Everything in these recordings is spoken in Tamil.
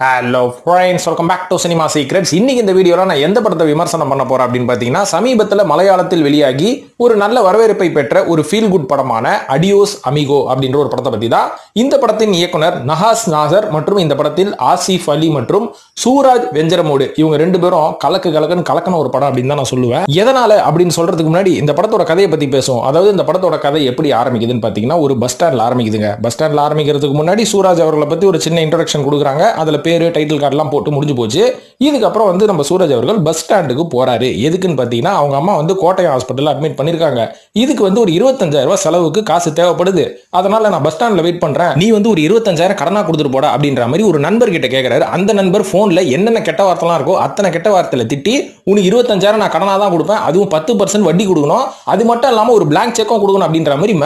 Hello friends, welcome back to cinema secrets. இன்னைக்கு இந்த வீடியோல நான் எந்த படத்தை விமர்சனம் பண்ண போறேன் அப்படின்னு பார்த்தீங்கன்னா, சமீபத்தில் மலையாளத்தில் வெளியாகி ஒரு நல்ல வரவேற்பை பெற்ற ஒரு ஃபீல் குட் படமான அடியோஸ் அமிகோ அப்படின்ற ஒரு படத்தை பத்தி தான். இந்த படத்தின் இயக்குனர் நஹாஸ் நாசர் மற்றும் இந்த படத்தில் ஆசிஃப் அலி மற்றும் சூராஜ் வெஞ்சரமோடு இவங்க ரெண்டு பேரும் கலக்கன ஒரு படம் அப்படின்னு தான் நான் சொல்லுவேன். எதனால அப்படின்னு சொல்றதுக்கு முன்னாடி இந்த படத்தோட கதையை பத்தி பேசுவோம். அதாவது இந்த படத்தோட கதை எப்படி ஆரம்பிக்குதுன்னு பார்த்தீங்கன்னா, ஒரு பஸ் ஸ்டாண்ட்ல ஆரம்பிக்குதுங்க. பஸ் ஸ்டாண்ட்ல ஆரம்பிக்கிறதுக்கு முன்னாடி சூராஜ் அவர்களை பத்தி ஒரு சின்ன இன்ட்ரோடக்ஷன் கொடுக்குறாங்க. அதுல பேரு டைட்டில் கார்டெல்லாம் போட்டு முடிஞ்சு போச்சு. இதுக்கப்புறம் வந்து நம்ம சூரஜ் அவர்கள் பஸ் ஸ்டாண்டுக்கு போறாரு. எதுக்குன்னு பார்த்தீங்கன்னா, அவங்க அம்மா வந்து கோட்டயம் ஹாஸ்பிட்டல் அட்மிட் பண்ணிருக்காங்க. இதுக்கு வந்து ஒரு 25,000 ரூபாய் செலவுக்கு காசு தேவைப்படுது. அதனால நான் பஸ் ஸ்டாண்ட்ல வெயிட் பண்றேன், நீ வந்து ஒரு 25,000 கடனா கொடுத்துட்டு போடா அப்படின்ற மாதிரி ஒரு நண்பர் கிட்ட கேட்கிறாரு. அந்த நண்பர் போன்ல என்னென்ன கெட்ட வார்த்தைலாம் இருக்கோ அத்தனை கெட்ட வார்த்தையில திட்டி, உனக்கு 25,000 நான் கடனா தான் கொடுப்பேன், அதுவும் 10% வட்டி கொடுக்கணும், அது மட்டும் இல்லாம ஒரு பிளாங்க் செக்கும் கொடுக்கணும் அப்படின்ற மாதிரி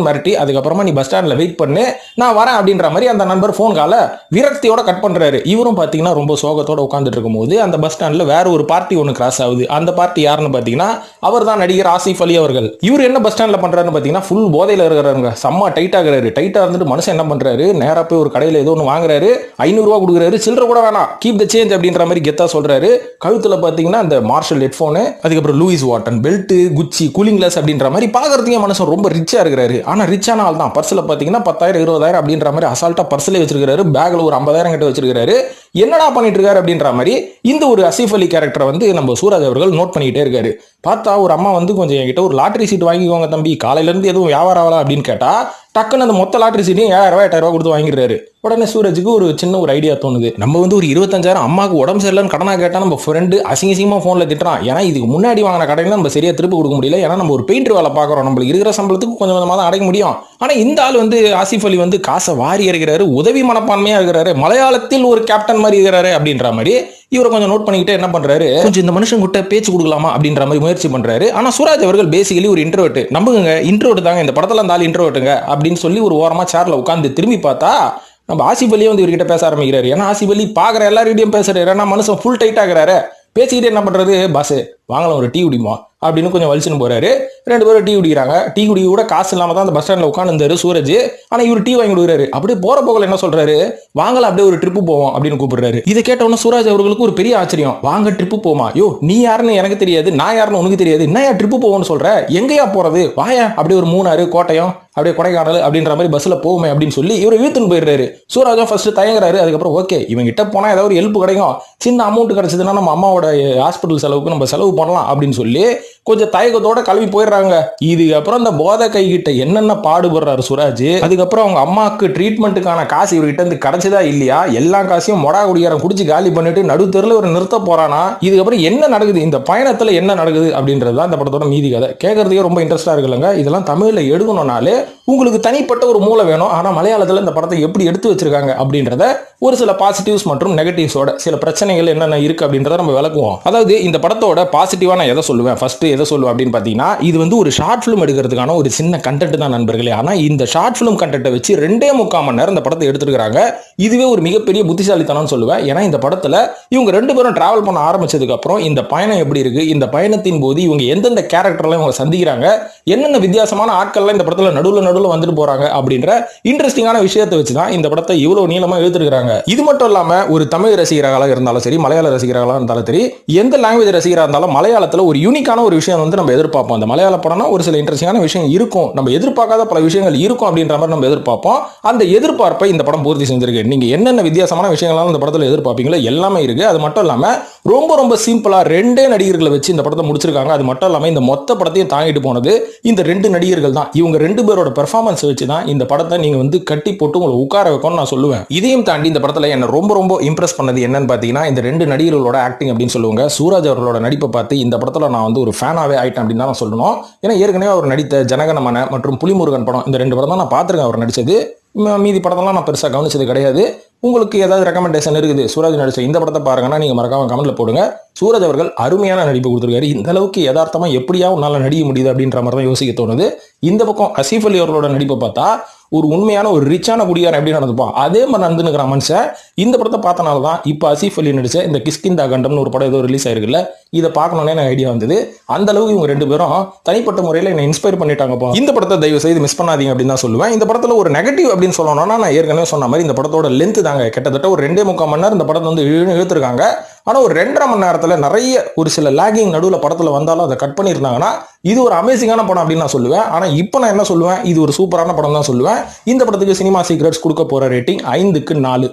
மிரட்டி அதுக்கப்புறமா நீ பஸ் ஸ்டாண்ட்ல வெயிட் பண்ணு, நான் வரேன் அப்படின்ற மாதிரி அந்த நண்பர் போன் கால விரக்தியோட கட் பண்றாரு. இவரும் பாத்தீங்கன்னா ரொம்ப சோகத்தோட உட்கார்ந்துட்டு இருக்கும்போது அந்த பஸ் ஸ்டாண்ட்ல வேற ஒரு பார்ட்டி ஒன்னு கிராஸ் ஆகுது. அந்த பார்ட்டி யாருன்னு பாத்தீங்கன்னா, அவர் தான் நடிகர் ஆசிஃப் அலி அவர்கள். இவர் என்ன பஸ் ஸ்டாண்ட்ல பண்றாருன்னு பாத்தீங்கன்னா, ஃபுல் போதையில இருக்கிறாருங்க. செம்ம டைட் ஆகுறாரு. டைட்டா இருந்துட்டு மனுஷன் என்ன பண்றாரு, நேரா போய் ஒரு கடையில ஏதோ ஒன்று வாங்குறாரு. 500 ரூபாய் கொடுக்குறாரு. சில்லற கூட வேணாம், கீப் த சேஞ்ச் அப்படின்ற மாதிரி கெத்தா சொல்றாரு. கழுத்துல பாத்தீங்கன்னா அந்த மார்ஷல் ஹெட்போனு, அதுக்கப்புறம் லூயிஸ் வாட்டன் பெல்ட், குச்சி, கூலிங் கிளாஸ் அப்படின்ற மாதிரி பாக்குறதுக்கே மனுஷன் ரொம்ப ரிச்சா இருக்கிறாரு. ஆனா ரிச்சான ஆள் தான். பர்ஸ்ல பாத்தீங்கன்னா 10,000 20,000 அப்படின்ற மாதிரி அசால்ட்டா பர்ஸ்ல வச்சிருக்காரு. பேக்ல ஒரு 50,000 கிட்ட வச்சிருக்காரு. என்னடா பண்ணிட்டு இருக்காரு அப்படின்ற மாதிரி இந்த ஒரு ஆசிஃப் அலி கேரக்டரை வந்து நம்ம சூராஜ் அவர்கள் நோட் பண்ணிக்கிட்டே இருக்காரு. பார்த்தா ஒரு அம்மா வந்து கொஞ்சம் என்கிட்ட ஒரு லாட்டரி சீட் வாங்கிக்கோங்க தம்பி, காலையில இருந்து எதுவும் வியாபாரம் ஆகலாம் அப்படின்னு கேட்டா, டக்குன்னு அந்த மொத்த லாட்டரி சீட்டையும் 7,000 ரூபாய் 8,000 ரூபாய் கொடுத்து வாங்கிடுறாரு. உடனே சூரஜுக்கு ஒரு சின்ன ஒரு ஐடியா தோணுது. நம்ம வந்து ஒரு 25,000 அம்மாவுக்கு உடம்பு சரியில்லைன்னு கடனா கேட்டா நம்ம ஃப்ரெண்டு அசிங்கமா போன்ல திட்டுறான். ஏன்னா இதுக்கு முன்னாடி வாங்கின கடையில நம்ம சரியா திருப்பி கொடுக்க முடியல. ஏன்னா நம்ம ஒரு பெயிண்டர் வேலை பார்க்குறோம், நம்மளுக்கு இருக்கிற சம்பளத்துக்கு கொஞ்சம் கொஞ்சமாக தான் அடைக்க முடியும். ஆனா இந்த ஆள் வந்து ஆசிஃப் அலி வந்து காசை வாரி இறக்கிறாரு, உதவி மனப்பான்மையா இருக்கிறாரு, மலையாளத்தில் ஒரு கேப்டன் மாதிரி இருக்கிறாரு அப்படின்ற மாதிரி இவரை கொஞ்சம் நோட் பண்ணிக்கிட்டே என்ன பண்றாரு, கொஞ்சம் இந்த மனுஷன் கிட்ட பேச்சு கொடுக்கலாமா அப்படின்ற மாதிரி முயற்சி பண்றாரு. ஆனா சூராஜ் அவர்கள் பேசிக்கலி ஒரு இன்ட்ரோவர்ட். நம்புங்க, இன்ட்ரோவர்ட் தாங்க, இந்த படத்துல அந்த ஆள் இன்ட்ரோவர்ட்டுங்க அப்படின்னு சொல்லி ஒரு ஓரமா சேர்ல உட்காந்து திரும்பி பார்த்தா நம்ம ஆசிஃப் அலியே வந்து இவர்கிட்ட பேச ஆரம்பிக்கிறாரு. ஏன்னா ஆசிஃப் அலி பாக்குற எல்லாரையும் பேசுறாரு. ஏன்னா மனுஷன் ஃபுல் டைட் ஆகுறாரு. பேசிக்கிட்டே என்ன பண்றது, பாஸ் வாங்கலாம் ஒரு டீ குடிமா அப்படின்னு கொஞ்சம் வலிச்சுன்னு போறாரு. 2 பேரும் டீ குடிக்கிறாங்க. டீ குடிக்க கூட காசு இல்லாம தான் அந்த பஸ் ஸ்டாண்ட்ல உட்காந்துருந்தாரு சூரஜ். ஆனா இவர் டீ வாங்கி கொடுக்குறாரு. அப்படியே போற போகல என்ன சொல்றாரு, வாங்கலாம் அப்படியே ஒரு ட்ரிப்பு போவோம் அப்படின்னு கூப்பிடுறாரு. இதை கேட்டவொன்னு சூராஜ் அவர்களுக்கு ஒரு பெரிய ஆச்சரியம். வாங்க ட்ரிப்பு போமா, யோ நீ யாருன்னு எனக்கு தெரியாது, நான் யாருன்னு உனக்கு தெரியாது, என்னையா ட்ரிப்பு போவோம்னு சொல்ற, எங்கேயா போறது, வாயா அப்படியே ஒரு மூணாறு கோட்டயம் அப்படியே கொடைக்கானல் அப்படின்ற மாதிரி பஸ்ல போவோமே அப்படின்னு சொல்லி இவரை இழுத்துன்னு போயிடுறாரு. சூராஜும் ஃபர்ஸ்ட் தயங்குறாரு. அதுக்கப்புறம் ஓகே இவங்க கிட்ட போனா ஏதாவது ஒரு ஹெல்ப் கிடைக்கும், சின்ன அமௌண்ட் கிடைச்சதுன்னா நம்ம அம்மாவோட ஹாஸ்பிட்டல் செலவுக்கு நம்ம செலவு பண்ணலாம் அப்படின்னு சொல்லி கொஞ்சம் தயக்கத்தோட கிளம்பி போயிடுறாங்க. இதுக்கப்புறம் இந்த போதை கை கிட்ட என்னென்ன பாடுபடுறாரு சூராஜ். அதுக்கப்புறம் அவங்க அம்மாவுக்கு ட்ரீட்மெண்ட்டுக்கான காசு இவர்கிட்ட இருந்து கிடைச்சதா இல்லையா, எல்லா காசையும் மொடா குடியாரம் குடிச்சு காலி பண்ணிட்டு நடுத்தெருல ஒரு நிறுத்த போறானா. இதுக்கப்புறம் என்ன நடக்குது, இந்த பயணத்துல என்ன நடக்குது அப்படின்றது தான் இந்த படத்தோட மீதி கதை. கேட்கறதுக்கே ரொம்ப இன்ட்ரெஸ்டா இருக்குல்லங்க. இதெல்லாம் தமிழ்ல எடுக்கணும்னாலே உங்களுக்கு தனிப்பட்ட ஒரு மூளை வேணும். ஆனா மலையாளத்துல இந்த படத்தை எப்படி எடுத்து வச்சிருக்காங்க அப்படின்றத ஒரு சில பாசிட்டிவ்ஸ் மற்றும் நெகட்டிவ்ஸோட சில பிரச்சனைகள் என்னென்ன இருக்கு அப்படின்றத நம்ம விளக்குவோம். அதாவது இந்த படத்தோட பாசிட்டிவா நான் எதை சொல்லுவேன், ஃபர்ஸ்ட் எதை சொல்லுவேன் அப்படின்னு பாத்தீங்கன்னா, இது வந்து ஒரு ஷார்ட் பிலிம் எடுக்கிறதுக்கான ஒரு சின்ன கண்டென்ட் தான் நண்பர்களே. ஆனா இந்த ஷார்ட் பிலிம் கண்டென்ட்டை வச்சு 2.75 மணி நேரம் இந்த படத்தை எடுத்துருக்காங்க. இதுவே ஒரு மிகப்பெரிய புத்திசாலித்தனம்னு சொல்லுவேன். ஏன்னா இந்த படத்துல இவங்க 2 பேரும் டிராவல் பண்ண ஆரம்பிச்சதுக்கு அப்புறம் இந்த பயணம் எப்படி இருக்கு, இந்த பயணத்தின் போது இவங்க எந்தெந்த கேரக்டர்லாம் இவங்க சந்திக்கிறாங்க, என்னென்ன வித்தியாசமான ஆட்கள்லாம் இந்த படத்துல நடுவுல வந்துட்டு போறாங்க அப்படின்ற இன்ட்ரெஸ்டிங்கான விஷயத்தை வச்சுதான் இந்த படத்தை இவ்வளவு நீளமா எழுதிருக்காங்க. இது மட்டும் இல்லாம ஒரு தமிழ் ரசிகர்களாக இருந்தாலும் சரி, மலையாள ரசிகர்களாக இருந்தாலும் சரி, எந்த லாங்குவேஜ் ரசிகராக இருந்தாலும் மலையாளத்துல ஒரு யூனிக்கான ஒரு விஷயம் வந்து நம்ம எதிர்பார்ப்போம். அந்த மலையாள படம்னா ஒரு சில இன்ட்ரெஸ்டிங்கான விஷயம் இருக்கும், நம்ம எதிர்பார்க்காத பல விஷயங்கள் இருக்கும் அப்படின்ற மாதிரி நம்ம எதிர்பார்ப்போம். அந்த எதிர்பார்ப்பை இந்த படம் பூர்த்தி செஞ்சிருக்கு. நீங்க என்னென்ன வித்தியாசமான விஷயங்களால இந்த படத்துல எதிர்பார்ப்பீங்களோ எல்லாமே இருக்கு. அது மட்டும் இல்லாம ரொம்ப சிம்பிளா 2 நடிகர்களை வச்சு இந்த படத்தை முடிச்சிருக்காங்க. அது மட்டும் இல்லாம இந்த மொத்த படத்தையும் தாங்கிட்டு போனது இந்த 2 நடிகர்கள் தான். இவங்க 2 பேரோட பெர்ஃபார்மன்ஸ் வச்சு தான் இந்த படத்தை நீங்க வந்து கட்டி போட்டு உங்களை உட்கார வைக்கணும்னு நான் சொல்லுவேன். இதையும் தாண்டி இந்த படத்துல என்ன ரொம்ப இம்ப்ரெஸ் பண்ணது என்னன்னு பாத்தீங்கன்னா, இந்த 2 நடிகர்களோட ஆக்டிங் அப்படின்னு சொல்லுவாங்க. சூராஜ் அவர்களோட நடிப்பை பார்த்து இந்த படத்துல நான் வந்து ஒரு ஃபேனாவே ஆயிட்டேன் அப்படின்னு தான் நான் சொல்லணும். ஏன்னா ஏற்கனவே அவர் நடித்த ஜனகணமன மற்றும் புலிமுருகன் படம், இந்த 2 படம் தான் நான் பார்த்திருக்கேன் அவர் நடிச்சது. மீதி படத்தெல்லாம் நான் பெருசாக கவனிச்சது கிடையாது. உங்களுக்கு ஏதாவது ரெக்கமெண்டேஷன் இருக்குது சூராஜ் நடிச்ச இந்த படத்தை பாருங்கன்னா நீங்க மறக்காம கமெண்ட்ல போடுங்க. சூரஜ் அவர்கள் அருமையான நடிப்பு கொடுத்துருக்காரு. இந்த அளவுக்கு யதார்த்தமா எப்படியா உன்னால நடிக்க முடியுது அப்படின்ற மாதிரி தான் யோசிக்க தோணுது. இந்த பக்கம் ஆசிஃப் அலி அவர்களோட நடிப்பை பார்த்தா ஒரு உண்மையான ஒரு ரிச்சான குடியாரன் எப்படி நடந்துப்பான் அதே மாதிரி நடந்துக்கிற மனுஷன் இந்த படத்தை பார்த்தனால தான் இப்போ ஆசிஃப் அலி நடிச்ச இந்த கிஷ்கிந்தா கண்டம்னு ஒரு படம் ஏதோ ரிலீஸ் ஆயிருக்குல்ல, இதை பார்க்கணுன்னே எனக்கு ஐடியா வந்தது. அந்த அளவுக்கு இவங்க ரெண்டு பேரும் தனிப்பட்ட முறையில் என்னை இன்ஸ்பயர் பண்ணிட்டாங்கப்பா. இந்த படத்தை தயவு செய்து மிஸ் பண்ணாதீங்க அப்படின்னு தான் சொல்லுவேன். இந்த படத்தில் ஒரு நெகட்டிவ் அப்படின்னு சொல்லணும்னா, நான் ஏற்கனவே சொன்ன மாதிரி இந்த படத்தோட லென்த் தாங்க. கிட்டத்தட்ட ஒரு 2.25 மணி நேரம் இந்த படத்தை வந்து இழுத்துருக்காங்க. ஆனால் ஒரு 2.5 மணி நேரத்தில் நிறைய ஒரு சில லேகிங் நடுவில் படத்தில் வந்தாலும் அதை கட் பண்ணியிருந்தாங்கன்னா இது ஒரு அமேசிங்கான படம் அப்படின்னு நான் சொல்லுவேன். ஆனால் இப்போ நான் என்ன சொல்லுவேன், இது ஒரு சூப்பரான படம் தான் சொல்லுவேன். இந்த படத்துக்கு சினிமா சீக்ரெட்ஸ் கொடுக்க போற ரேட்டிங் 5க்கு 4.